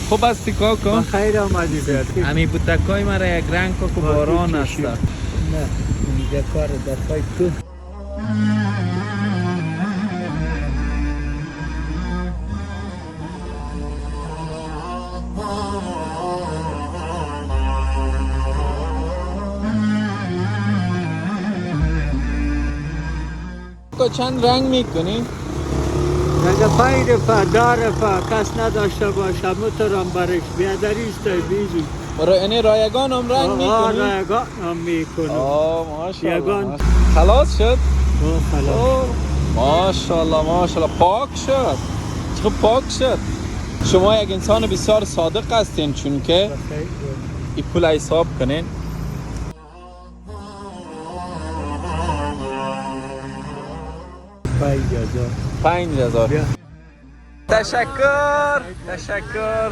خوب هستی کاکا؟ خیر آمدی بیاد. امی بوتکای مرا یک رنگ که باران است. نه اینجا کار در پای تو. کاکا چند رنگ میکنی؟ اگه 5 رفع 10 رفع کس نداشته باشه موتورم برش بیادری است بیزو. برای اینی رایگان هم رنگ میکنی؟ رایگان هم میکنم. ماشاءالله. یگان. خلاص شد؟ خلاص. ماشاءالله ماشاءالله پاک شد. چه پاک شد. شما یک انسان بسیار صادق هستین چون که این پول حساب کنین. 5000. 5000. تشکر.